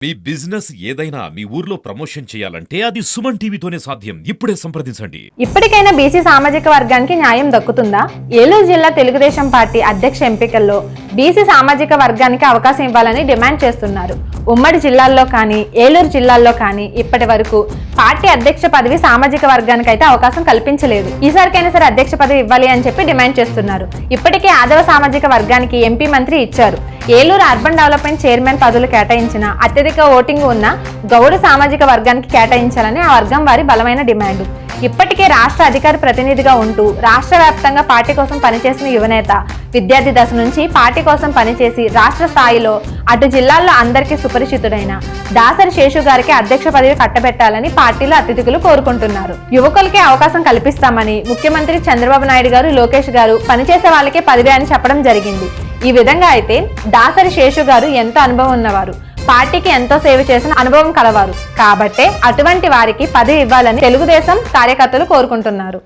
మీ business ఏదైనా మీ ఊర్లో promotion చేయాలంటే అది సుమన్ టీవీతోనే సాధ్యం. ఇప్పుడే సంప్రదించండి. ఇప్పటికైనా బీసీ సామాజిక వర్గానికి న్యాయం దక్కుతుందా? ఏలూరు జిల్లా తెలుగుదేశం పార్టీ అధ్యక్ష ఎంపికల్లో బీసీ సామాజిక వర్గానికి అవకాశం ఇవ్వాలని డిమాండ్ చేస్తున్నారు. ఉమ్మడి జిల్లాల్లో కానీ ఏలూరు జిల్లాల్లో కానీ ఇప్పటి వరకు పార్టీ అధ్యక్ష పదవి సామాజిక వర్గానికి అయితే అవకాశం కల్పించలేదు. ఈసారికైనా సరే అధ్యక్ష పదవి ఇవ్వాలి అని చెప్పి డిమాండ్ చేస్తున్నారు. ఇప్పటికే ఆదవ సామాజిక వర్గానికి ఎంపీ మంత్రి ఇచ్చారు. ఏలూరు అర్బన్ డెవలప్మెంట్ చైర్మన్ పదవులు కేటాయించిన అత్యధిక ఓటింగ్ ఉన్న గౌడ సామాజిక వర్గానికి కేటాయించాలని ఆ వర్గం వారి బలమైన డిమాండ్. ఇప్పటికే రాష్ట్ర అధికార ప్రతినిధిగా ఉంటూ రాష్ట్ర వ్యాప్తంగా పార్టీ కోసం పనిచేసిన యువనేత, విద్యార్థి దశ నుంచి పార్టీ కోసం పనిచేసి రాష్ట్ర స్థాయిలో అటు జిల్లాల్లో అందరికీ సుపరిచితుడైన దాసరి శేషు గారికి అధ్యక్ష పదవి కట్టబెట్టాలని పార్టీలో అతిథులు కోరుకుంటున్నారు. యువకులకే అవకాశం కల్పిస్తామని ముఖ్యమంత్రి చంద్రబాబు నాయుడు గారు, లోకేష్ గారు పనిచేసే వాళ్ళకే పదవి అని చెప్పడం జరిగింది. ఈ విధంగా అయితే దాసరి శేషు గారు ఎంతో అనుభవం ఉన్నవారు, పార్టీకి ఎంతో సేవ చేసిన అనుభవం కలవారు కాబట్టే అటువంటి వారికి పదవి ఇవ్వాలని తెలుగుదేశం కార్యకర్తలు కోరుకుంటున్నారు.